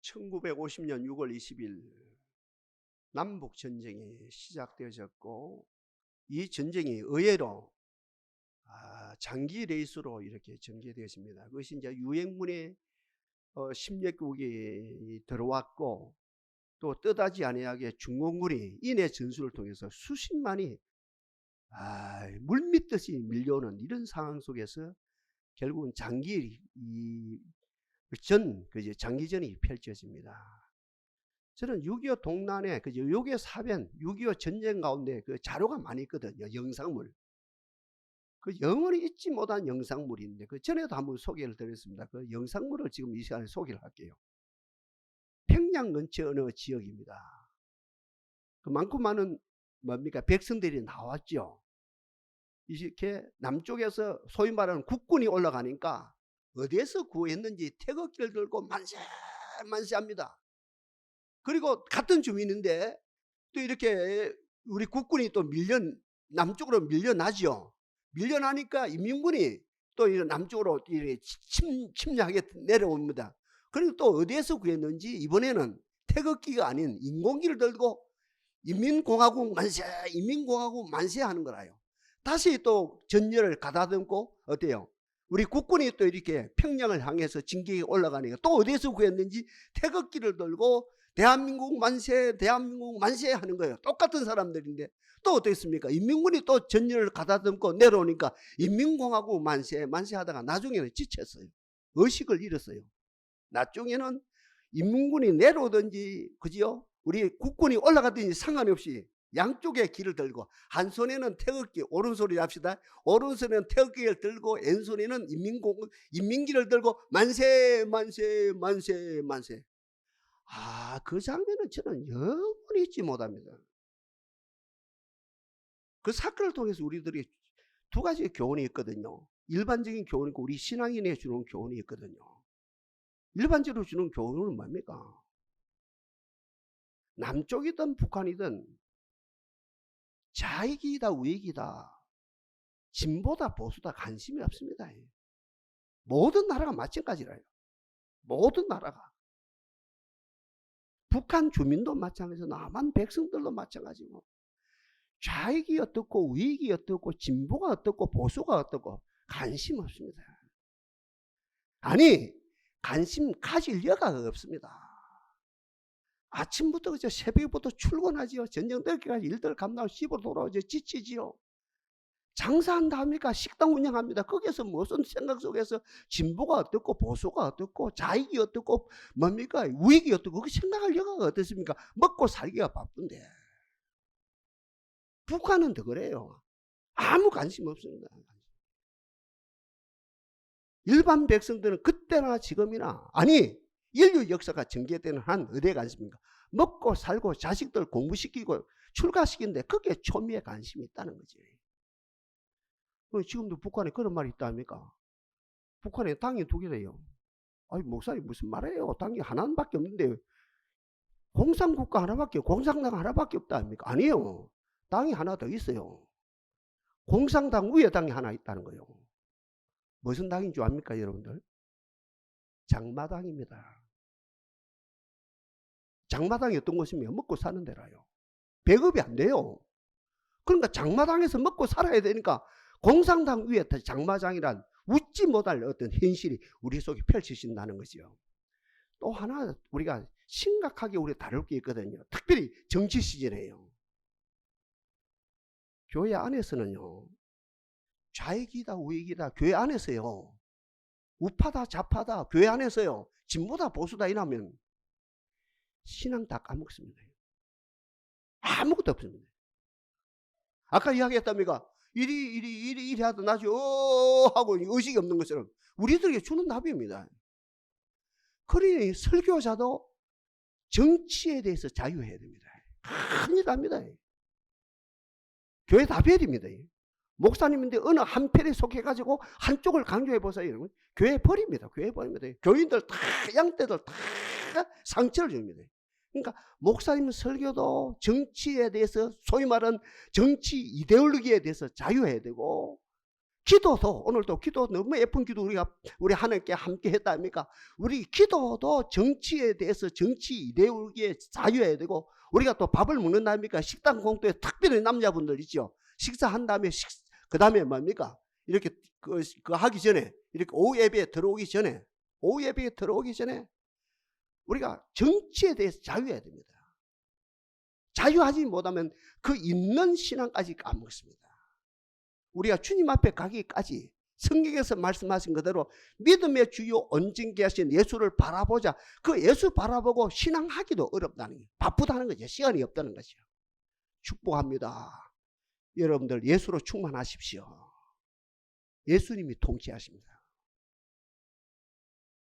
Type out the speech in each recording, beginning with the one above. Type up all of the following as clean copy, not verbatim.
1950년 6월 20일 남북전쟁이 시작되어졌고, 이 전쟁이 의외로 장기 레이스로 이렇게 전개되었습니다. 그것이 이제 유행문에 10여국이 들어왔고, 또 뜻하지 아니하게 중공군이 인해 전술을 통해서 수십만이 물밀듯이 밀려오는 이런 상황 속에서 결국은 장기전이 펼쳐집니다. 저는 6.25 동란에 6.25 사변, 6.25 전쟁 가운데 그 자료가 많이 있거든요. 영상물. 그 영원히 잊지 못한 영상물인데, 그 전에도 한번 소개를 드렸습니다. 그 영상물을 지금 이 시간에 소개를 할게요. 평양 근처 어느 지역입니다. 그 많고 많은 백성들이 나왔죠. 이렇게 남쪽에서 소위 말하는 국군이 올라가니까 어디에서 구했는지 태극기를 들고 만세합니다. 그리고 같은 주민인데 또 이렇게 우리 국군이 또 남쪽으로 밀려나죠. 밀려나니까 인민군이 또 남쪽으로 침략하게 내려옵니다. 그리고 또 어디에서 구했는지 이번에는 태극기가 아닌 인공기를 들고 인민공화국 만세 하는 거라요. 다시 또 전열을 가다듬고 어때요? 우리 국군이 또 이렇게 평양을 향해서 진격에 올라가니까 또 어디에서 구했는지 태극기를 들고 대한민국 만세 하는 거예요. 똑같은 사람들인데 또 어떻습니까? 인민군이 또 전열을 가다듬고 내려오니까 인민공화국 만세 하다가 나중에는 지쳤어요. 의식을 잃었어요. 나중에는 인민군이 내려오든지 그지요? 우리 국군이 올라가든지 상관없이 양쪽에 길을 들고 한 손에는 태극기, 오른손이 합시다. 오른손에는 태극기를 들고 왼손에는 인민기를 들고 만세. 그 장면은 저는 영원히 잊지 못합니다. 그 사건을 통해서 우리들이 두 가지 교훈이 있거든요. 일반적인 교훈이 있고 우리 신앙인에 주는 교훈이 있거든요. 일반적으로 주는 교훈은 뭡니까? 남쪽이든 북한이든 좌익이다 우익이다 진보다 보수다 관심이 없습니다. 모든 나라가 마찬가지라요. 모든 나라가. 북한 주민도 마찬가지고 남한 백성들도 마찬가지고 좌익이 어떻고 우익이 어떻고 진보가 어떻고 보수가 어떻고 관심 없습니다. 아니 관심 가질 여가가 없습니다. 아침부터 그저 새벽부터 출근하지요. 전쟁 늦게까지 일들 감당하고 집으로 돌아오죠. 지치지요. 장사한다 합니까? 식당 운영합니다. 거기에서 무슨 생각 속에서 진보가 어떻고 보수가 어떻고 좌익이 어떻고 뭡니까? 우익이 어떻고 그 생각할 여가가 어떻습니까? 먹고 살기가 바쁜데. 북한은 더 그래요. 아무 관심 없습니다. 일반 백성들은 그때나 지금이나 아니 인류 역사가 전개되는 한 어디에 관심입니까? 먹고 살고 자식들 공부시키고 출가시키는데 그게 초미의 관심이 있다는 거지. 지금도 북한에 그런 말이 있다 합니까? 북한에 당이 두 개래요. 아니 목사님 무슨 말이에요? 당이 하나밖에 없는데 공산국가 하나밖에 공산당 하나밖에 없다 합니까? 아니에요. 당이 하나 더 있어요. 공산당 위에 당이 하나 있다는 거예요. 무슨 당인 줄 압니까 여러분들? 장마당입니다. 장마당이 어떤 곳이며 먹고 사는 데라요. 배급이 안 돼요. 그러니까 장마당에서 먹고 살아야 되니까 공산당 위에 장마당이란 웃지 못할 어떤 현실이 우리 속에 펼쳐진다는 거죠. 또 하나 우리가 심각하게 우리 다룰 게 있거든요. 특별히 정치 시즌에요. 교회 안에서는요. 좌익이다 우익이다 교회 안에서요. 우파다 좌파다 교회 안에서요. 진보다 보수다 이러면 신앙 다 까먹습니다. 아무것도 없습니다. 아까 이야기했답니까? 이리 하다 나지 하고 의식이 없는 것처럼 우리들에게 주는 답입니다. 그러니 설교자도 정치에 대해서 자유해야 됩니다. 큰일 납니다. 교회 다 버립니다. 목사님인데 어느 한 편에 속해가지고 한쪽을 강조해 보세요. 교회 버립니다. 교회 버립니다. 교인들 다 양떼들 다 상처를 줍니다. 그러니까 목사님 설교도 정치에 대해서 소위 말하는 정치 이데올로기에 대해서 자유해야 되고 기도도 오늘도 기도 너무 예쁜 기도 우리 하나님께 함께 했다 아닙니까? 우리 기도도 정치에 대해서 정치 이데올기에 자유해야 되고 우리가 또 밥을 먹는다 아닙니까? 식당 공도에 특별히 남자분들 있죠. 식사한 다음에 그 다음에 뭡니까? 이렇게 그 하기 전에 이렇게 오후 예배에 들어오기 전에 우리가 정치에 대해서 자유해야 됩니다. 자유하지 못하면 그 있는 신앙까지 까먹습니다. 우리가 주님 앞에 가기까지 성경에서 말씀하신 그대로 믿음의 주요 온전케 하신 예수를 바라보자. 그 예수 바라보고 신앙하기도 어렵다는 거예요. 바쁘다는 거죠. 시간이 없다는 거죠. 축복합니다. 여러분들 예수로 충만하십시오. 예수님이 통치하십니다.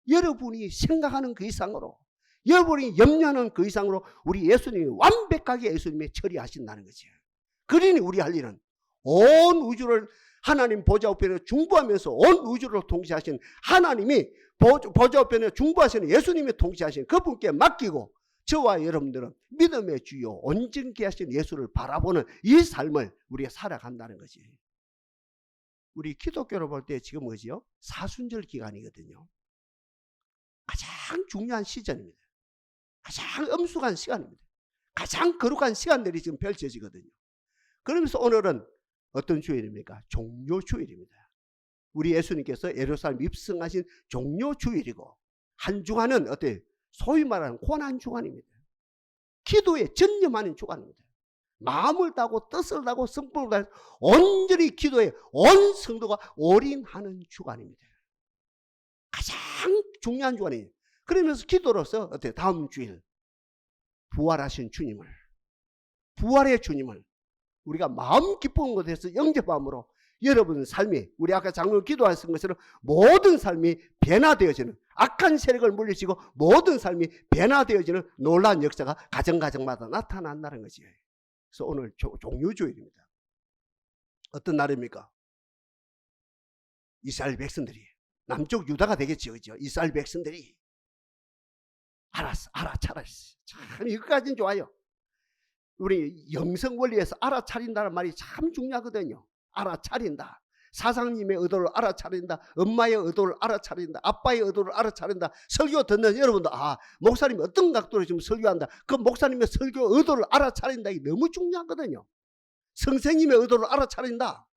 여러분이 생각하는 그 이상으로, 여러분이 염려하는 그 이상으로 우리 예수님이 완벽하게 예수님이 처리하신다는 거죠. 그러니 우리 할 일은 온 우주를 하나님 보좌 우편에 중보하면서 온 우주를 통치하신 하나님이 보좌 우편에 중보하시는 예수님이 통치하신 그분께 맡기고 저와 여러분들은 믿음의 주요 온전케 하신 예수를 바라보는 이 삶을 우리가 살아간다는 거지. 우리 기독교로 볼 때 지금 뭐지요? 사순절 기간이거든요. 가장 중요한 시즌입니다. 가장 엄숙한 시간입니다. 가장 거룩한 시간들이 지금 펼쳐지거든요. 그러면서 오늘은 어떤 주일입니까? 종료주일입니다. 우리 예수님께서 예루살렘 입성하신 종료주일이고 한 주간은 어때요? 소위 말하는 고난주간입니다. 기도에 전념하는 주간입니다. 마음을 다하고 뜻을 다하고 성품을 다해서 온전히 기도에 온 성도가 올인하는 주간입니다. 가장 중요한 주간이에요. 그러면서 기도로서 어때요? 다음 주일 부활하신 주님을, 부활의 주님을 우리가 마음 기쁜 곳에서 영접함으로 여러분 삶이, 우리 아까 장로님 기도하신 것처럼 모든 삶이 변화되어지는, 악한 세력을 물리치고 모든 삶이 변화되어지는 놀라운 역사가 가정마다 나타난다는 거지. 그래서 오늘 종료주일입니다. 어떤 날입니까? 이스라엘 백성들이, 남쪽 유다가 되겠죠, 그죠? 이스라엘 백성들이 알아차렸어. 참 이것까지는 좋아요. 우리 영성 원리에서 알아차린다는 말이 참 중요하거든요. 알아차린다. 사상님의 의도를 알아차린다. 엄마의 의도를 알아차린다. 아빠의 의도를 알아차린다. 설교 듣는 여러분도 목사님이 어떤 각도로 지금 설교한다. 그 목사님의 설교 의도를 알아차린다. 이게 너무 중요하거든요. 선생님의 의도를 알아차린다.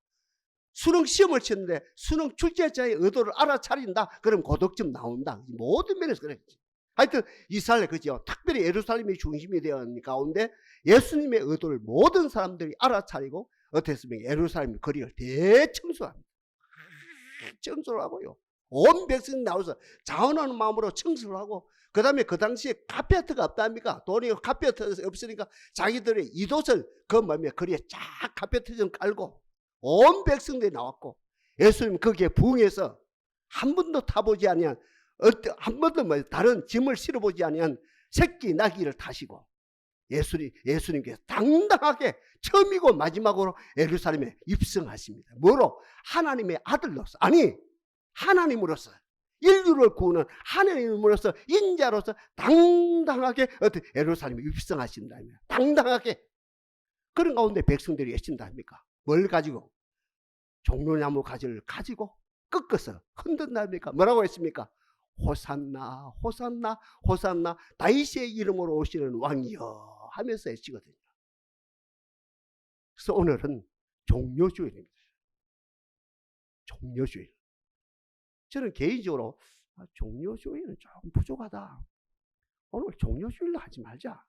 수능 시험을 치는데 수능 출제자의 의도를 알아차린다. 그럼 고득점 나온다. 모든 면에서 그랬지. 하여튼 이스라엘, 그죠? 특별히 예루살렘이 중심이 되어 있는 가운데 예수님의 의도를 모든 사람들이 알아차리고 어땠습니까? 예루살렘 거리를 대청소합니다. 청소를 하고요. 온 백성이 나와서 자원하는 마음으로 청소를 하고, 그 다음에 그 당시에 카페트가 없답니까? 돈이 카페트 없으니까 자기들의 이도설 거리에 쫙 카페트 좀 깔고 온 백성들이 나왔고, 예수님 거기에 부응해서 한 번도 타보지 아니한, 한 번도 다른 짐을 실어보지 아니한 새끼 나귀를 타시고 예수님께서 당당하게 처음이고 마지막으로 예루살렘에 입성하십니다. 뭐로? 하나님의 아들로서, 아니 하나님으로서, 인류를 구하는 하나님으로서, 인자로서 당당하게 예루살렘에 입성하신다. 당당하게. 그런 가운데 백성들이 애친다 합니까? 뭘 가지고? 종려나무 가지를 가지고 꺾어서 흔든다 합니까? 뭐라고 했습니까? 호산나 호산나 호산나 다윗의 이름으로 오시는 왕이여 하면서 외치거든요. 그래서 오늘은 종료주일입니다. 종료주일. 저는 개인적으로 종료주일은 조금 부족하다. 오늘 종료주일로 하지 말자.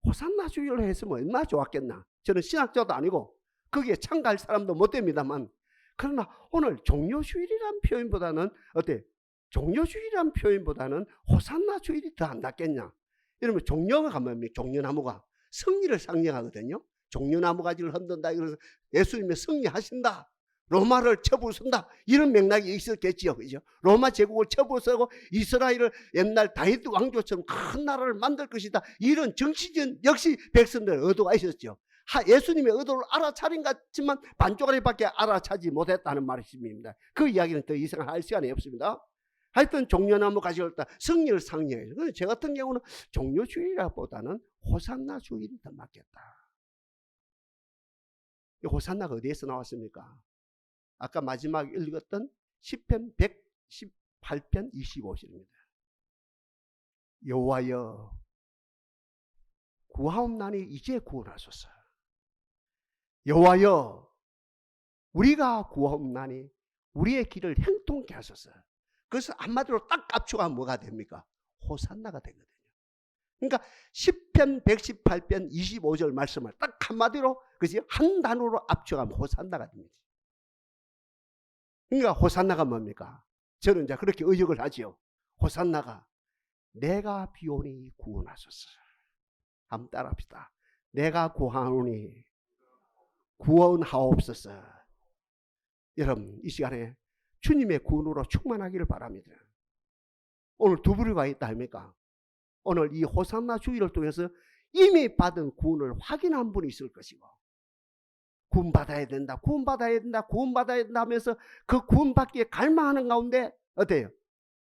호산나 주일로 했으면 얼마나 좋았겠나. 저는 신학자도 아니고 거기에 참가할 사람도 못 됩니다만, 그러나 오늘 종료주일이란 표현보다는 어때? 종료주일이란 표현보다는 호산나 주일이 더 안 낫겠냐. 이러면 종려가 가면 종려나무가 승리를 상징하거든요. 종려나무 가지를 흔든다. 그래서 예수님의 승리하신다. 로마를 쳐부순다. 이런 맥락이 있었겠지요. 그죠? 로마 제국을 쳐부수고 이스라엘을 옛날 다윗 왕조처럼 큰 나라를 만들 것이다. 이런 정치적 역시 백성들의 의도가 있었죠. 예수님의 의도를 알아차린 것 같지만 반쪽짜리밖에 알아차지 못했다는 말씀입니다. 그 이야기는 더 이상 할 시간이 없습니다. 하여튼 종려나무 가지고 승리를 상징해요. 제 같은 경우는 종료주일보다는 호산나 주일이 더 맞겠다. 호산나가 어디에서 나왔습니까? 아까 마지막에 읽었던 시편 118편 25절입니다. 여호와여 구하옵나니 이제 구원하소서. 여호와여 우리가 구하옵나니 우리의 길을 형통케 하소서. 그래서 한마디로 딱 압축하면 뭐가 됩니까? 호산나가 되거든요. 그러니까 시편 118편 25절 말씀을 딱 한마디로 그지 한 단어로 압축하면 호산나가 됩니다. 그러니까 호산나가 뭡니까? 저는 이제 그렇게 의역을 하지요. 호산나가 내가 비오니 구원하소서. 한번 따라합시다. 내가 구하오니 구원하옵소서. 여러분 이 시간에 주님의 구원으로 충만하기를 바랍니다. 오늘 두 부류가 있다 아닙니까? 오늘 이 호산나 주일을 통해서 이미 받은 구원을 확인한 분이 있을 것이고, 구원받아야 된다, 구원받아야 된다, 구원받아야 된다 하면서 그 구원받기에 갈망하는 가운데 어때요?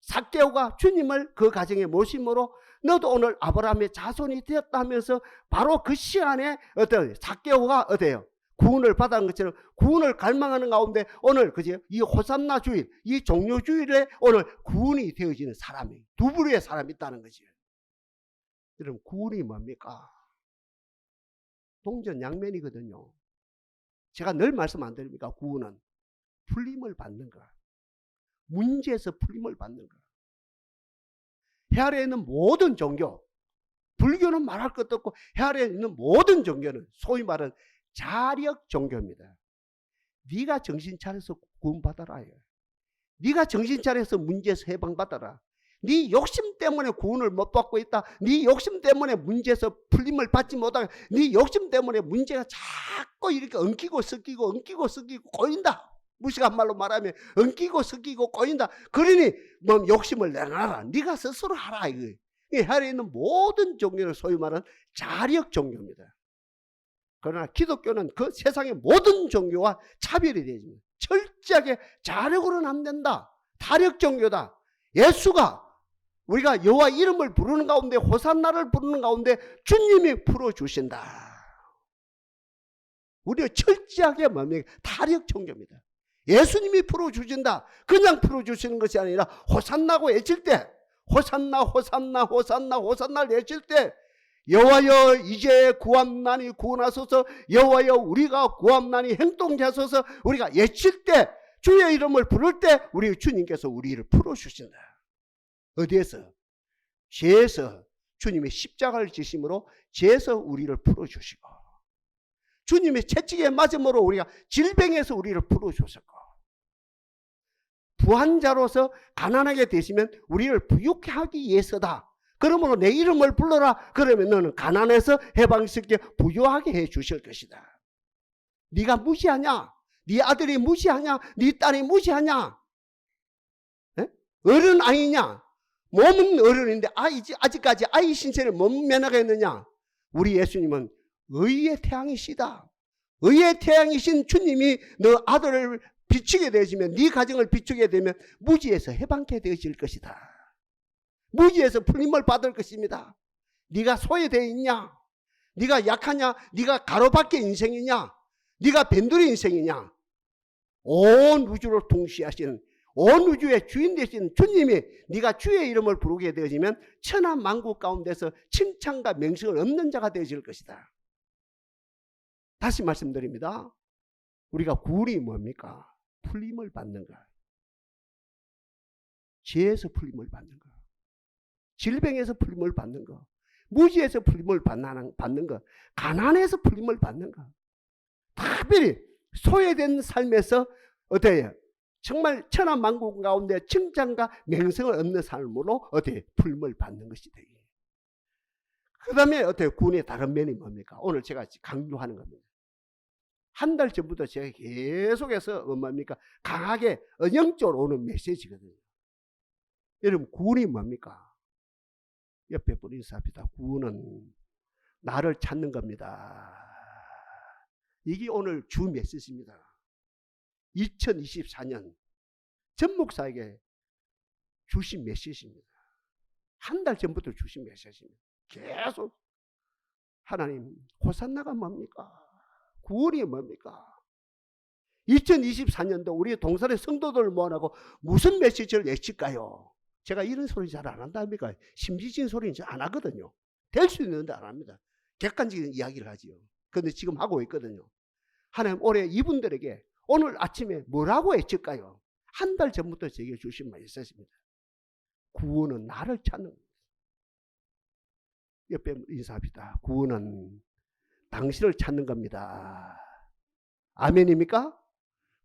삭개오가 주님을 그 가정에 모심으로 너도 오늘 아브라함의 자손이 되었다 하면서 바로 그 시간에 어때요? 삭개오가 어때요? 구원을 받은 것처럼 구원을 갈망하는 가운데 오늘 그죠? 이 호산나 주일, 이 종료 주일에 오늘 구원이 되어지는 사람이 두 부류의 사람이 있다는 거죠. 여러분 구원이 뭡니까? 동전 양면이거든요. 제가 늘 말씀 안 드립니까? 구원은 풀림을 받는 거, 문제에서 풀림을 받는 거. 해아래에 있는 모든 종교, 불교는 말할 것도 없고 해아래에 있는 모든 종교는 소위 말하는 자력 종교입니다. 네가 정신 차려서 구원받아라. 네가 정신 차려서 문제에서 해방받아라. 네 욕심 때문에 구원을 못 받고 있다. 네 욕심 때문에 문제에서 풀림을 받지 못하고, 네 욕심 때문에 문제가 자꾸 이렇게 엉키고 섞이고 꼬인다. 무식한 말로 말하면 엉키고 섞이고 꼬인다. 그러니 뭐 욕심을 내놔라. 네가 스스로 하라. 이거. 이 해에 있는 모든 종교는 소위 말하는 자력 종교입니다. 그러나 기독교는 그 세상의 모든 종교와 차별이 되죠. 철저하게 자력으로는 안 된다. 타력 종교다. 예수가 우리가 여호와 이름을 부르는 가운데, 호산나를 부르는 가운데 주님이 풀어주신다. 우리가 철저하게 뭡니까? 타력 종교입니다. 예수님이 풀어주신다. 그냥 풀어주시는 것이 아니라 호산나고 외칠 때, 호산나 호산나 호산나 호산나를 외칠 때, 여호와여 이제 구함나니 구원하소서, 여호와여 우리가 구함나니 행동케 하소서, 우리가 외칠 때, 주의 이름을 부를 때 우리 주님께서 우리를 풀어주신다. 어디에서? 죄에서. 주님의 십자가를 지심으로 죄에서 우리를 풀어주시고, 주님의 채찍에 맞음으로 우리가 질병에서 우리를 풀어주셨고, 부한자로서 가난하게 되시면 우리를 부유케 하기 위해서다. 그러므로 내 이름을 불러라. 그러면 너는 가난해서 해방스럽게 부유하게 해 주실 것이다. 네가 무시하냐? 네 아들이 무시하냐? 네 딸이 무시하냐? 에? 어른 아니냐? 몸은 어른인데 아직까지 아이 신세를 못 면하겠느냐? 우리 예수님은 의의 태양이시다. 의의 태양이신 주님이 너 아들을 비추게 되시면, 네 가정을 비추게 되면 무지에서 해방케 되어질 것이다. 무지에서 풀림을 받을 것입니다. 네가 소외되어 있냐? 네가 약하냐? 네가 가로밖에 인생이냐? 네가 변두리 인생이냐? 온 우주를 통치하시는, 온 우주의 주인 되신 주님이 네가 주의 이름을 부르게 되어지면 천하 만국 가운데서 칭찬과 명성을 얻는 자가 되어질 것이다. 다시 말씀드립니다. 우리가 구원이 뭡니까? 풀림을 받는 것, 죄에서 풀림을 받는 것, 질병에서 풀림을 받는 것, 무지에서 풀림을 받는 것, 가난에서 풀림을 받는 것, 특별히 소외된 삶에서 어때요? 정말 천하 만국 가운데 칭찬과 명성을 얻는 삶으로 어때요? 풀림을 받는 것이 되게. 그 다음에 어때요? 구원의 다른 면이 뭡니까? 오늘 제가 강조하는 겁니다. 한 달 전부터 제가 계속해서 뭡니까? 강하게 영적으로 오는 메시지거든요. 여러분 구원이 뭡니까? 옆에 분 인사합니다. 구원은 나를 찾는 겁니다. 이게 오늘 주 메시지입니다. 2024년 전 목사에게 주신 메시지입니다. 한 달 전부터 주신 메시지입니다. 계속 하나님 호산나가 뭡니까? 구원이 뭡니까? 2024년도 우리 동산의 성도들을 모아놓고 무슨 메시지를 내칠까요? 제가 이런 소리 잘 안 한답니까? 심지진 소리는 잘 안 하거든요. 될 수 있는데 안 합니다. 객관적인 이야기를 하지요. 그런데 지금 하고 있거든요. 하나님 올해 이분들에게 오늘 아침에 뭐라고 외칠까요? 한 달 전부터 제게 주신 말이 있었습니다. 구원은 나를 찾는 겁니다. 옆에 인사합시다. 구원은 당신을 찾는 겁니다. 아멘입니까?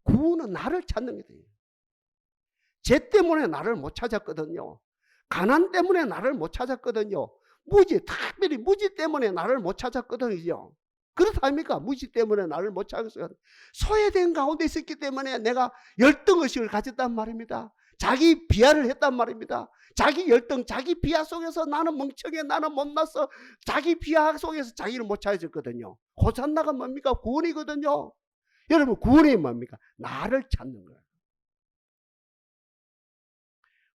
구원은 나를 찾는 거예요. 죄 때문에 나를 못 찾았거든요. 가난 때문에 나를 못 찾았거든요. 특별히 무지 때문에 나를 못 찾았거든요. 그렇답니까? 무지 때문에 나를 못 찾았어요. 소외된 가운데 있었기 때문에 내가 열등의식을 가졌단 말입니다. 자기 비하를 했단 말입니다. 자기 열등, 자기 비하 속에서 나는 멍청해, 나는 못났어. 자기 비하 속에서 자기를 못 찾았거든요. 호산나가 뭡니까? 구원이거든요. 여러분, 구원이 뭡니까? 나를 찾는 거예요.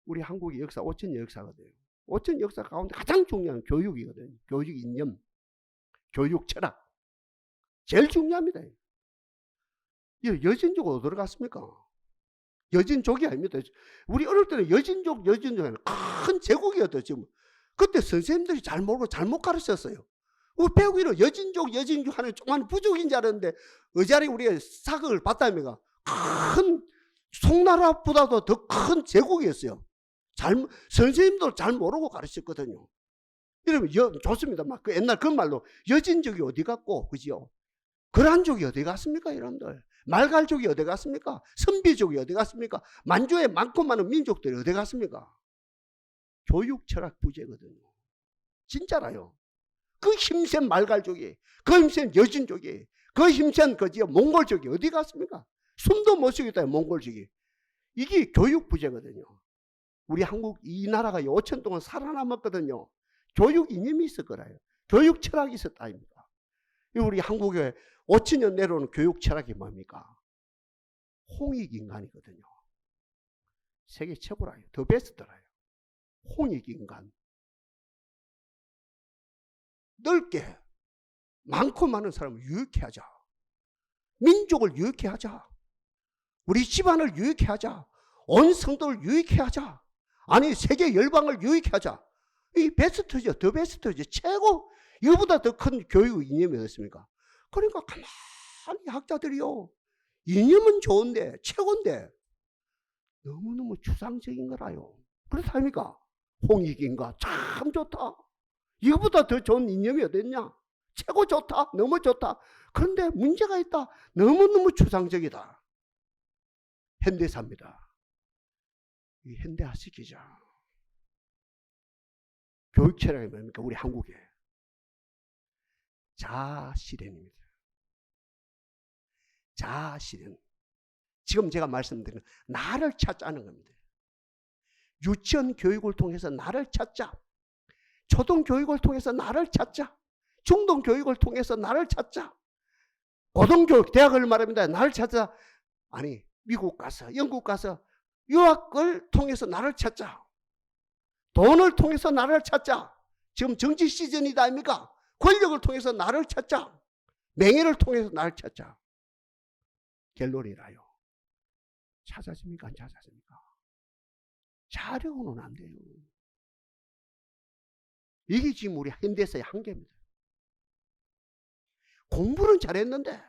우리 한국의 역사, 5천 역사거든요. 5천 역사 가운데 가장 중요한 교육이거든요. 교육 이념, 교육 철학. 제일 중요합니다. 여진족은 어디로 갔습니까? 여진족이 아닙니다. 우리 어릴 때는 여진족은 큰 제국이었죠. 지금 그때 선생님들이 잘 모르고 잘못 가르쳤어요. 우리 배우기로 여진족 하는 조그만 부족인 줄 알았는데 의자리 우리가 사극을 봤다니까 큰 송나라보다도 더 큰 제국이었어요. 선생님도 잘 모르고 가르쳤거든요. 이러면 좋습니다. 그 옛날 그 말로 여진족이 어디 갔고, 그죠? 거란족이 어디 갔습니까, 여러분들? 말갈족이 어디 갔습니까? 선비족이 어디 갔습니까? 만주에 많고 많은 민족들이 어디 갔습니까? 교육 철학 부재거든요. 진짜라요. 그 힘센 말갈족이, 그 힘센 여진족이, 그 힘센 몽골족이 어디 갔습니까? 숨도 못 쉬겠다, 몽골족이. 이게 교육 부재거든요. 우리 한국 이 나라가 5천 동안 살아남았거든요. 교육 이념이 있을 거라요. 교육 철학이 있었다 아닙니까? 우리 한국에 5천 년 내려오는 교육 철학이 뭡니까? 홍익 인간이거든요. 세계 최고라요. 더 베스트라요. 홍익 인간. 넓게 많고 많은 사람을 유익해 하자. 민족을 유익해 하자. 우리 집안을 유익해 하자. 온 성도를 유익해 하자. 아니 세계 열방을 유익해 하자. 이 베스트죠. 더 베스트죠. 최고. 이거보다 더 큰 교육 이념이 어떻습니까? 그러니까 가만히 학자들이요. 이념은 좋은데 최고인데 너무너무 추상적인 거라요. 그렇답니까? 홍익인가 참 좋다. 이거보다 더 좋은 이념이 어딨냐? 최고 좋다. 너무 좋다. 그런데 문제가 있다. 너무너무 추상적이다. 현대사입니다. 이 현대화시키자. 교육 철학이 뭡니까? 우리 한국에 자아실현입니다. 자아실현. 지금 제가 말씀드린 나를 찾자는 겁니다. 유치원 교육을 통해서 나를 찾자. 초등교육을 통해서 나를 찾자. 중등교육을 통해서 나를 찾자. 고등교육, 대학을 말합니다. 나를 찾자. 아니 미국 가서 영국 가서 유학을 통해서 나를 찾자. 돈을 통해서 나를 찾자. 지금 정치 시즌이다 아닙니까? 권력을 통해서 나를 찾자. 명예를 통해서 나를 찾자. 결론이라요. 찾아집니까? 안 찾아집니까? 자려고는 안 돼요. 이게 지금 우리 현대사의 한계입니다. 공부는 잘했는데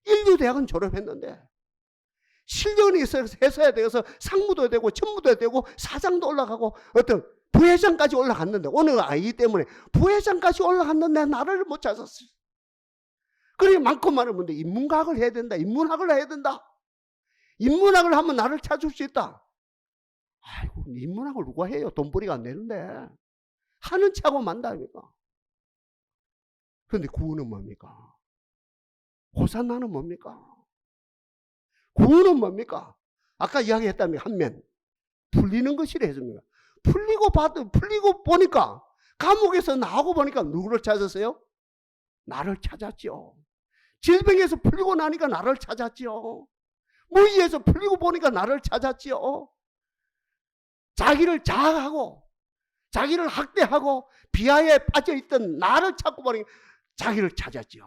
인류대학은 졸업했는데 실력이 있어야 되어서 상무도 되고 전무도 되고 사장도 올라가고 어떤 부회장까지 올라갔는데 어느 아이 때문에 부회장까지 올라갔는데 나를 못 찾았어요. 그러니 많고 많은 분들 인문학을 해야 된다. 인문학을 해야 된다. 인문학을 하면 나를 찾을 수 있다. 아이고 인문학을 누가 해요? 돈벌이가 안 되는데. 하는 차고 만다니까. 그런데 구원은 뭡니까? 호산나는 뭡니까? 구원은 뭡니까? 아까 이야기했다면 한면 풀리는 것이라 했습니다. 풀리고 보니까 감옥에서 나오고 보니까 누구를 찾았어요? 나를 찾았죠. 질병에서 풀리고 나니까 나를 찾았죠. 무지에서 풀리고 보니까 나를 찾았죠. 자기를 자학하고 자기를 학대하고 비하에 빠져있던 나를 찾고 보니 자기를 찾았죠.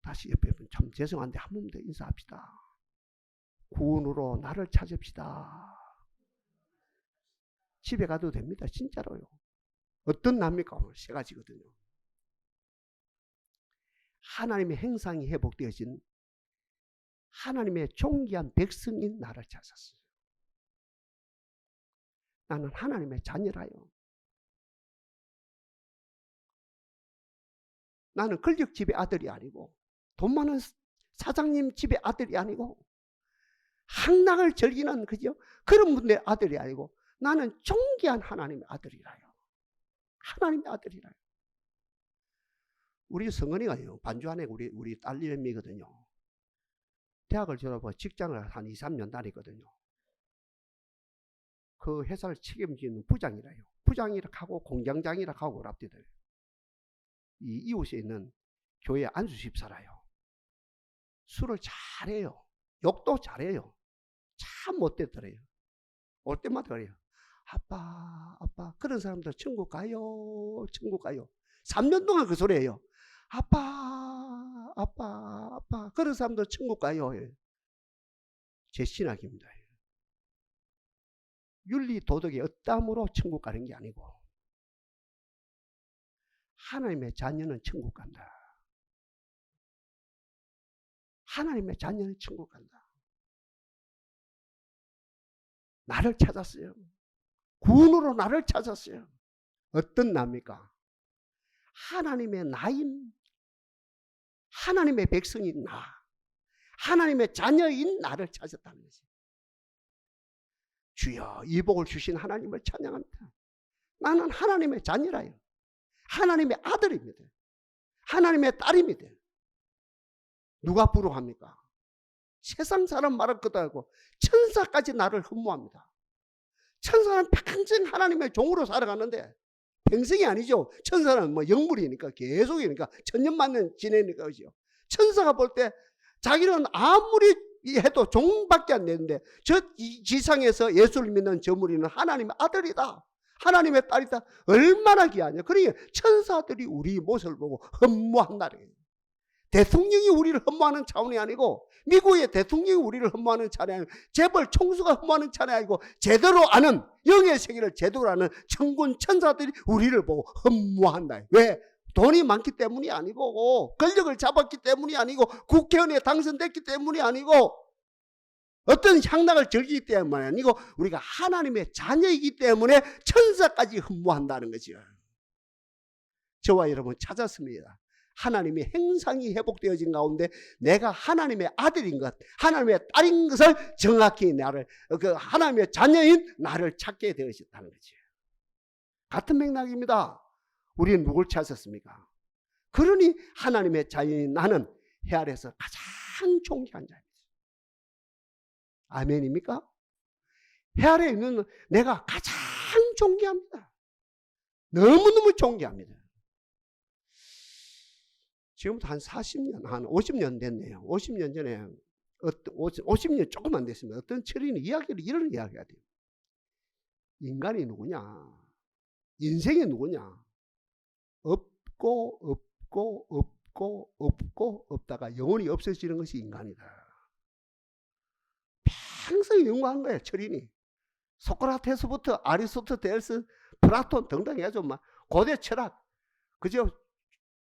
다시 옆에 분, 참 죄송한데 한 번 더 인사합시다. 구원으로 나를 찾읍시다. 집에 가도 됩니다. 진짜로요. 어떤 납니까? 오늘 세 가지거든요. 하나님의 행상이 회복되어진 하나님의 존귀한 백성인 나를 찾았어요. 나는 하나님의 자녀라요. 나는 권력 집의 아들이 아니고 돈 많은 사장님 집의 아들이 아니고 항락을 즐기는 그런 분의 아들이 아니고 나는 존귀한 하나님의 아들이라요. 하나님의 아들이라요. 우리 성은이가요, 반주안에 우리 딸내미거든요. 대학을 졸업하고 직장을 한 2, 3년 다니거든요. 그 회사를 책임지는 부장이라요. 부장이라 하고 공장장이라 하고 그럽디들. 이 이웃에 있는 교회 안수 집사라요. 술을 잘해요. 욕도 잘해요. 참 못되더래요. 올 때마다 그래요. 아빠, 아빠. 그런 사람들 천국 가요. 천국 가요. 3년 동안 그 소리예요. 아빠, 아빠, 아빠. 그런 사람들 천국 가요. 제 신학입니다. 윤리 도덕의 어땀으로 천국 가는 게 아니고 하나님의 자녀는 천국 간다. 하나님의 자녀는 천국 간다. 나를 찾았어요. 구원으로 나를 찾았어요. 어떤 나입니까? 하나님의 나인, 하나님의 백성인 나, 하나님의 자녀인 나를 찾았다는 거지. 주여, 이 복을 주신 하나님을 찬양합니다. 나는 하나님의 자녀라요. 하나님의 아들입니다. 하나님의 딸입니다. 누가 부러워합니까? 세상 사람 말할 것도 알고 천사까지 나를 흠모합니다. 천사는 평생 하나님의 종으로 살아가는데 평생이 아니죠. 천사는 뭐 영물이니까 계속이니까 천년만년 지내니까 그죠. 천사가 볼 때 자기는 아무리 해도 종밖에 안 되는데 저 지상에서 예수를 믿는 저 무리는 하나님의 아들이다. 하나님의 딸이다. 얼마나 귀하냐. 그러니 천사들이 우리 모습을 보고 흠모한다는 거예요. 대통령이 우리를 흠모하는 차원이 아니고 미국의 대통령이 우리를 흠모하는 차원이 아니고 재벌 총수가 흠모하는 차원이 아니고 제대로 아는 영의 세계를 제대로 아는 천군 천사들이 우리를 보고 흠모한다. 왜? 돈이 많기 때문이 아니고 권력을 잡았기 때문이 아니고 국회의원에 당선됐기 때문이 아니고 어떤 향락을 즐기기 때문이 아니고 우리가 하나님의 자녀이기 때문에 천사까지 흠모한다는 거죠. 저와 여러분 찾았습니다. 하나님의 행상이 회복되어진 가운데 내가 하나님의 아들인 것, 하나님의 딸인 것을 정확히 하나님의 자녀인 나를 찾게 되어졌다는 거죠. 같은 맥락입니다. 우리는 누굴 찾았습니까? 그러니 하나님의 자녀인 나는 해 아래서 가장 존귀한 자입니다. 아멘입니까? 해 아래에 있는 내가 가장 존귀합니다. 너무너무 존귀합니다. 지금부터 한 40년, 한 50년 됐네요. 50년 전에, 50년 조금 안 됐습니다. 어떤 철인이 이런 이야기가 돼요. 인간이 누구냐? 인생이 누구냐? 없고 없다가 영원히 없어지는 것이 인간이다. 평생 연구한 거예요, 철인이. 소크라테스부터 아리스토텔레스, 플라톤 등등 해가지고 막 고대 철학, 그죠?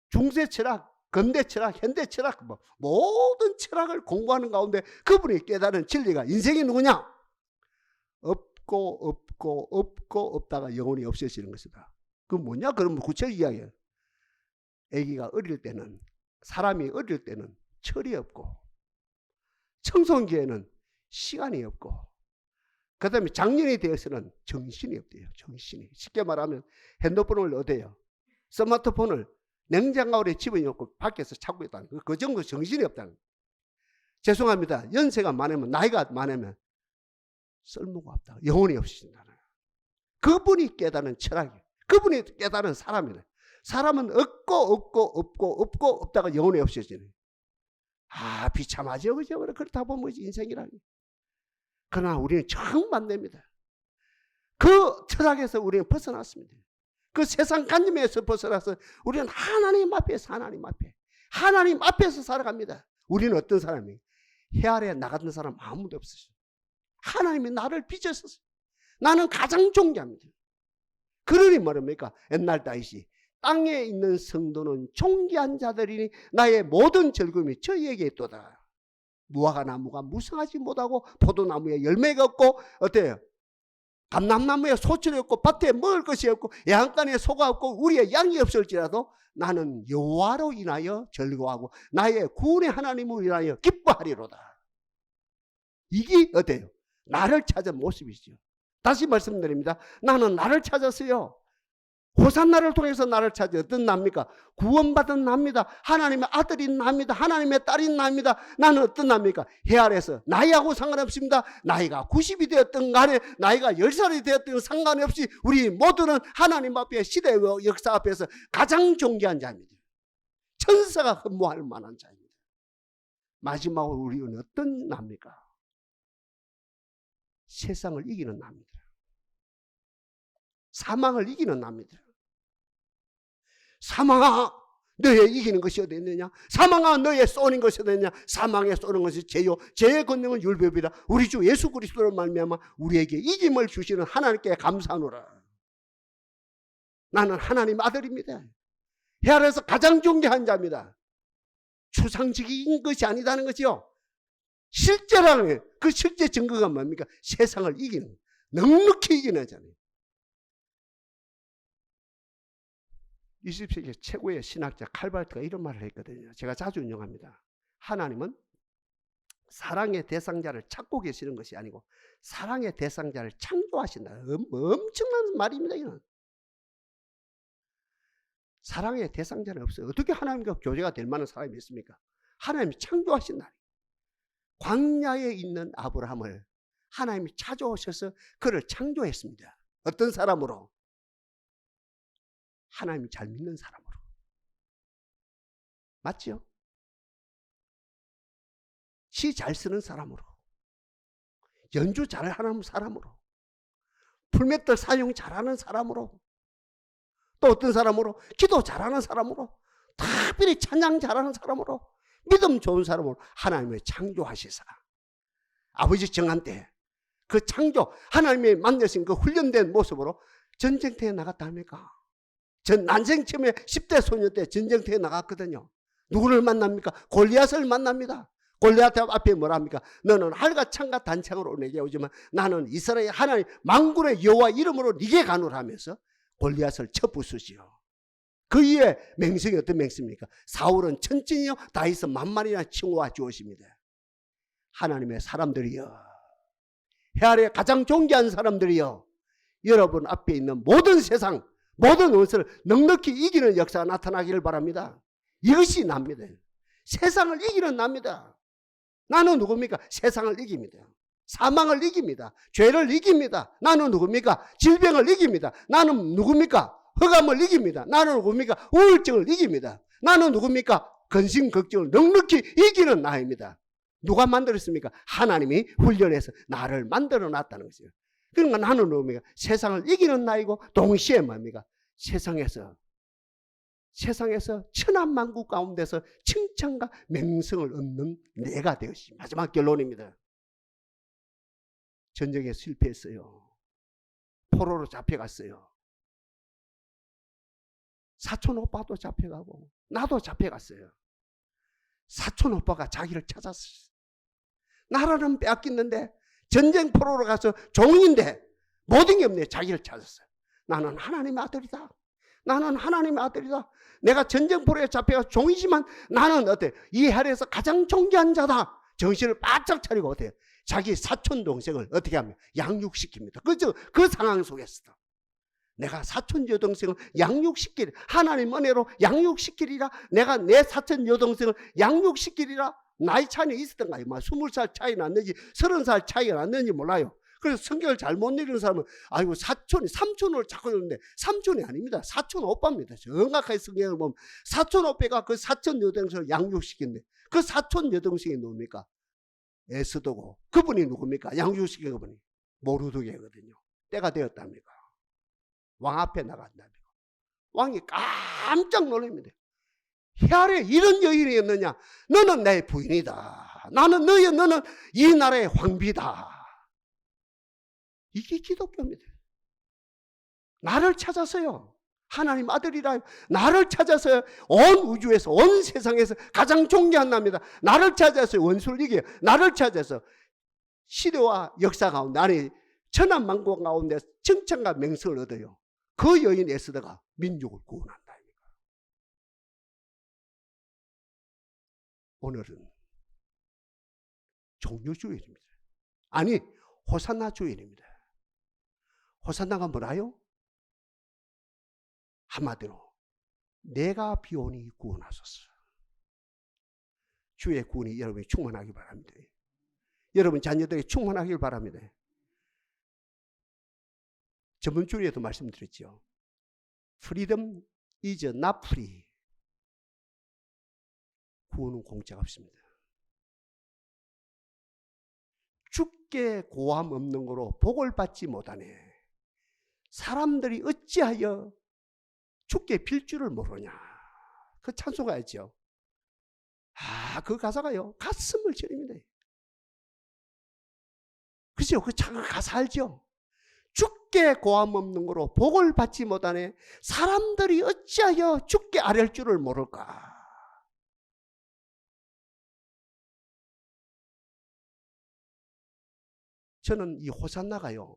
중세 철학, 근대 철학, 현대 철학, 모든 철학을 공부하는 가운데 그분이 깨달은 진리가 인생이 누구냐? 없고 없다가 영원히 없어지는 것이다. 그 뭐냐? 그러면 구체적 이야기예요. 아기가 어릴 때는, 사람이 어릴 때는 철이 없고 청소년기에는 시간이 없고 그 다음에 장년이 되어서는 정신이 없대요. 정신이. 쉽게 말하면 핸드폰을 어때요? 스마트폰을 냉장고에 집어넣고 밖에서 찾고 있다는 거예요. 그 정도 정신이 없다는 거예요. 죄송합니다. 연세가 많으면, 나이가 많으면 쓸모가 없다. 영혼이 없으신다는 거예요. 그분이 깨달은 철학이에요. 그분이 깨달은 사람이에요. 사람은 없고 없다가 영혼이 없어지네. 아, 비참하죠. 그죠? 그렇다 보면 인생이라니. 그러나 우리는 정 반대입니다. 그 철학에서 우리는 벗어났습니다. 그 세상 관념에서 벗어나서 우리는 하나님 앞에서 하나님 앞에 하나님 앞에서 살아갑니다. 우리는 어떤 사람이에요? 해 아래 나가는 사람 아무도 없어요. 하나님이 나를 빚으셨어요. 나는 가장 존귀합니다. 그러니 뭐랍니까? 옛날 다윗이 땅에 있는 성도는 존귀한 자들이니 나의 모든 즐거움이 저희에게 있도다. 무화과 나무가 무성하지 못하고 포도나무에 열매가 없고 어때요? 감람나무에 소출이 없고 밭에 먹을 것이 없고 양간에 소가 없고 우리의 양이 없을지라도 나는 여호와로 인하여 즐거워하고 나의 구원의 하나님을 인하여 기뻐하리로다. 이게 어때요? 나를 찾은 모습이죠. 다시 말씀드립니다. 나는 나를 찾았어요. 호산나를 통해서 나를 찾아. 어떤 나입니까? 구원받은 나입니다. 하나님의 아들인 나입니다. 하나님의 딸인 나입니다. 나는 어떤 나입니까? 해 아래서 나이하고 상관없습니다. 나이가 90이 되었든 간에 나이가 10살이 되었든 상관없이 우리 모두는 하나님 앞에 시대의 역사 앞에서 가장 존귀한 자입니다. 천사가 흠모할 만한 자입니다. 마지막으로 우리는 어떤 나입니까? 세상을 이기는 나입니다. 사망을 이기는 나입니다. 사망아 너의 이기는 것이 어디 있느냐? 사망아 너의 쏘는 것이 어디 있느냐? 사망에 쏘는 것이 죄요 죄의 권능은 율법이라. 우리 주 예수 그리스도로 말미암아 우리에게 이김을 주시는 하나님께 감사하노라. 나는 하나님 아들입니다. 해 아래에서 가장 존귀한 자입니다. 추상적인 것이 아니다는 것이요. 실제라는 그 실제 증거가 뭡니까? 세상을 이기는, 넉넉히 이기는 자입니다. 20세기 최고의 신학자 칼발트가 이런 말을 했거든요. 제가 자주 인용합니다. 하나님은 사랑의 대상자를 찾고 계시는 것이 아니고 사랑의 대상자를 창조하신다. 엄청난 말입니다. 이건. 사랑의 대상자는 없어요. 어떻게 하나님과 교제가 될 만한 사람이 있습니까? 하나님이 창조하신다. 광야에 있는 아브라함을 하나님이 찾아오셔서 그를 창조했습니다. 어떤 사람으로? 하나님 잘 믿는 사람으로. 맞죠? 시 잘 쓰는 사람으로. 연주 잘하는 사람으로. 풀메tal 사용 잘하는 사람으로. 또 어떤 사람으로? 기도 잘하는 사람으로. 특별히 찬양 잘하는 사람으로. 믿음 좋은 사람으로 하나님을 창조하시사. 아버지 정한 때 그 창조, 하나님이 만드신 그 훈련된 모습으로 전쟁터에 나갔다 합니까? 전 난생 처음에 10대 소녀 때 전쟁터에 나갔거든요. 누구를 만납니까? 골리앗을 만납니다. 골리앗 앞에 뭐라 합니까? 너는 활과 창과 단창으로 내게 오지만 나는 이스라엘 하나님 만군의 여호와 이름으로 네게 가노라 하면서 골리앗을 쳐부수지요. 그 이에 맹성이 어떤 맹성입니까? 사울은 천천히요 다윗은 만만이나 칭호와 주었습니다. 하나님의 사람들이여, 해 아래 가장 존귀한 사람들이여, 여러분 앞에 있는 모든 세상 모든 원수를 넉넉히 이기는 역사가 나타나기를 바랍니다. 이것이 납니다. 세상을 이기는 납니다. 나는 누굽니까? 세상을 이깁니다. 사망을 이깁니다. 죄를 이깁니다. 나는 누굽니까? 질병을 이깁니다. 나는 누굽니까? 흑암을 이깁니다. 나는 누굽니까? 우울증을 이깁니다. 나는 누굽니까? 근심 걱정을 넉넉히 이기는 나입니다. 누가 만들었습니까? 하나님이 훈련해서 나를 만들어 놨다는 것이에요. 그러니까 나는 뭡니까? 세상을 이기는 나이고 동시에 뭡니까? 세상에서 천하만국 가운데서 칭찬과 명성을 얻는 내가 되었습니다. 마지막 결론입니다. 전쟁에 실패했어요. 포로로 잡혀갔어요. 사촌 오빠도 잡혀가고 나도 잡혀갔어요. 사촌 오빠가 자기를 찾았어요. 나라는 빼앗겼는데 전쟁 포로로 가서 종인데 모든 게 없네. 자기를 찾았어요. 나는 하나님의 아들이다. 나는 하나님의 아들이다. 내가 전쟁 포로에 잡혀가 종이지만 나는 어때? 이 하늘에서 가장 존귀한 자다. 정신을 바짝 차리고 어때요? 자기 사촌 동생을 어떻게 하면 양육시킵니다. 그죠? 그 상황 속에서도 내가 사촌 여동생을 양육시키리라. 하나님 은혜로 양육시키리라. 내가 내 사촌 여동생을 양육시키리라. 나이 차이는 있었던가요? 20살 차이 났는지 30살 차이가 났는지 몰라요. 그래서 성경을 잘못 읽는 사람은 아이고 삼촌을 자꾸 읽는데 삼촌이 아닙니다. 사촌 오빠입니다. 정확하게 성경을 보면 사촌 오빠가 그 사촌 여동생을 양육시킨대. 그 사촌 여동생이 누굽니까? 에스더고 그분이 누굽니까? 양육시킨 그분이 모르드게거든요. 때가 되었답니까? 왕 앞에 나간답니다. 왕이 깜짝 놀랍니다. 혈에 이런 여인이 있느냐? 너는 내 부인이다. 너는 이 나라의 황비다. 이게 기독교입니다. 나를 찾아서요. 하나님 아들이라 나를 찾아서 온 우주에서 온 세상에서 가장 존귀한 남이다. 나를 찾아서 원수를 이겨 나를 찾아서 시대와 역사 가운데 아니 천한만국 가운데 정찬과 명성을 얻어요. 그 여인 에스더가 민족을 구원한다. 오늘은 종료주일입니다. 아니 호산나 주일입니다. 호산나가 뭐라요? 한마디로 내가 비오니 구원하소서. 주의 구원이 여러분이 충만하길 바랍니다. 여러분 자녀들에게 충만하길 바랍니다. 저번 주에도 말씀드렸죠. Freedom is not free. 구원은 공짜가 없습니다. 주께 고함 없는 거로 복을 받지 못하네. 사람들이 어찌하여 주께 빌 줄을 모르냐. 그 찬송가였죠. 그 가사가요. 가슴을 저립니다. 그죠? 그 가사 알죠? 주께 고함 없는 거로 복을 받지 못하네. 사람들이 어찌하여 주께 아랠 줄을 모를까. 저는 이 호산나가요.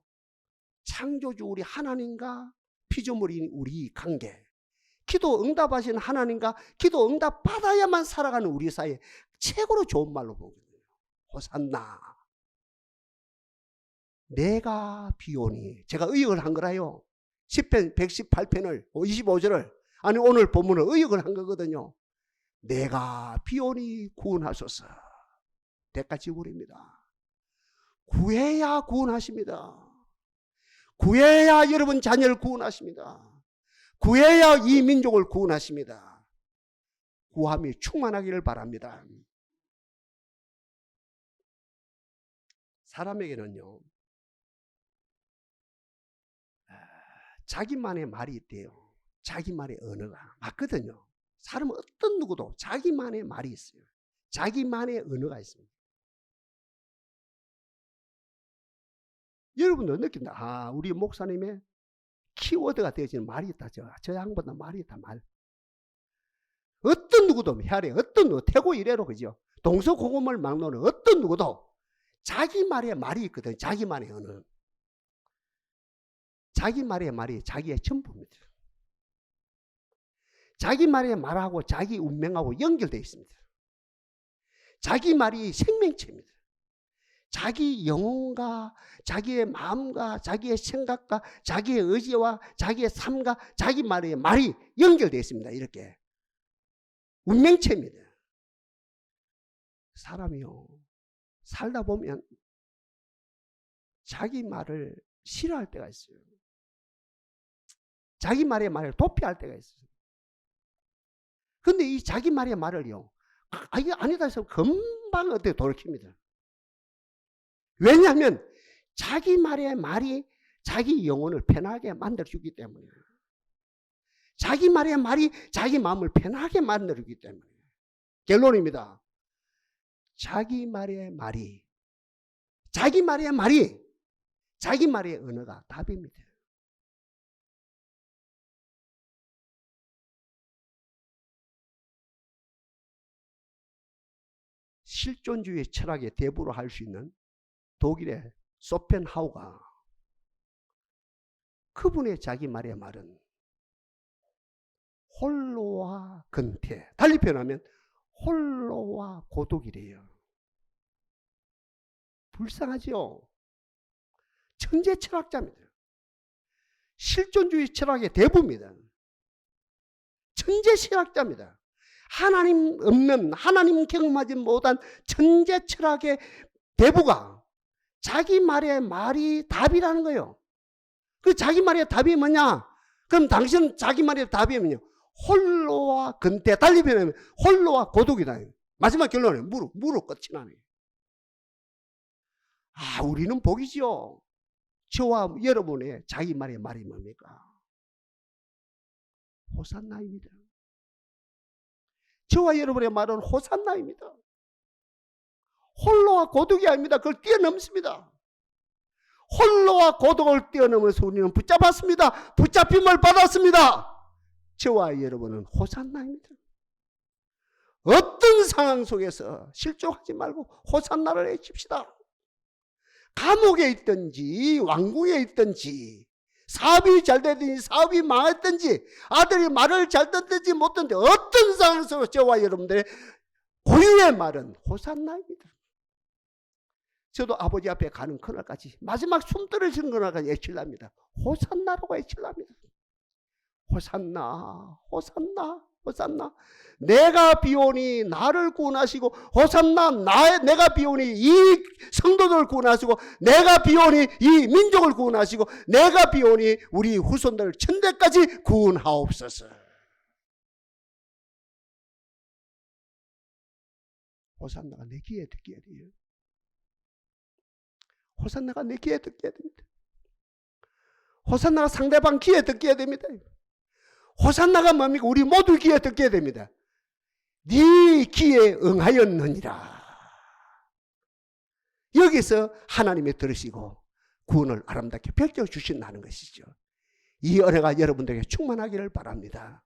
창조주 우리 하나님과 피조물인 우리 관계, 기도 응답하신 하나님과 기도 응답 받아야만 살아가는 우리 사이에 최고로 좋은 말로 보거든요. 호산나. 내가 비오니. 제가 의역을 한 거라요. 10편 118편을 25절을 아니 오늘 본문을 의역을 한 거거든요. 내가 비오니 구원하소서. 대가지불입니다. 구해야 구원하십니다. 구해야 여러분 자녀를 구원하십니다. 구해야 이 민족을 구원하십니다. 구함이 충만하기를 바랍니다. 사람에게는요, 자기만의 말이 있대요. 자기만의 언어가 맞거든요. 사람은 어떤 누구도 자기만의 말이 있어요. 자기만의 언어가 있습니다. 여러분도 느낀다. 우리 목사님의 키워드가 되어지는 말이 있다. 저 양보다 말이 있다. 말. 어떤 누구도 헤아려. 어떤 누구 태고 이래로 그죠. 동서고금을 막론은 어떤 누구도 자기 말에 말이 있거든. 자기만의 언어. 자기 말의 말이 자기의 전부입니다. 자기 말의 말하고 자기 운명하고 연결되어 있습니다. 자기 말이 생명체입니다. 자기 영혼과 자기의 마음과 자기의 생각과 자기의 의지와 자기의 삶과 자기 말의 말이 연결되어 있습니다. 이렇게 운명체입니다. 사람이요 살다 보면 자기 말을 싫어할 때가 있어요. 자기 말의 말을 도피할 때가 있어요. 그런데 이 자기 말의 말을요 이게 아니다 해서 금방 어떻게 돌이킵니다. 왜냐하면 자기 말의 말이 자기 영혼을 편하게 만들어주기 때문에, 자기 말의 말이 자기 마음을 편하게 만들어주기 때문에. 결론입니다. 자기 말의 말이 자기 말의 언어가 답입니다. 실존주의 철학의 대부로 할 수 있는 독일의 소펜하우가 그분의 자기 말의 말은 홀로와 근태, 달리 표현하면 홀로와 고독이래요. 불쌍하죠? 천재 철학자입니다. 실존주의 철학의 대부입니다. 천재 철학자입니다. 하나님 없는, 하나님 경험하지 못한 천재 철학의 대부가 자기 말의 말이 답이라는 거예요. 그 자기 말의 답이 뭐냐? 그럼 당신은 자기 말의 답이 뭐냐? 홀로와 근태, 달리 표현하면 홀로와 고독이다. 마지막 결론은 무로 끝이 나네. 우리는 복이죠. 저와 여러분의 자기 말의 말이 뭡니까? 호산나입니다. 저와 여러분의 말은 호산나입니다. 홀로와 고독이 아닙니다. 그걸 뛰어넘습니다. 홀로와 고독을 뛰어넘어서 우리는 붙잡았습니다. 붙잡힘을 받았습니다. 저와 여러분은 호산나입니다. 어떤 상황 속에서 실족하지 말고 호산나를 외칩시다. 감옥에 있든지 왕궁에 있든지 사업이 잘 되든지 사업이 망했든지 아들이 말을 잘 듣든지 못 듣든지 어떤 상황 속에서 저와 여러분들의 고유의 말은 호산나입니다. 저도 아버지 앞에 가는 그날까지 마지막 숨 떨어지는 그날까지 외칠랍니다. 호산나라고 외칠랍니다. 호산나 호산나 호산나. 내가 비오니 나를 구원하시고 호산나 내가 비오니 이 성도들을 구원하시고 내가 비오니 이 민족을 구원하시고 내가 비오니 우리 후손들 천대까지 구원하옵소서. 호산나가 내 귀에 듣게 돼요. 호산나가 내 귀에 듣게 됩니다. 호산나가 상대방 귀에 듣게 됩니다. 호산나가 뭡니까? 우리 모두 귀에 듣게 됩니다. 네 귀에 응하였느니라. 여기서 하나님이 들으시고 구원을 아름답게 펼쳐 주신다는 것이죠. 이 은혜가 여러분들에게 충만하기를 바랍니다.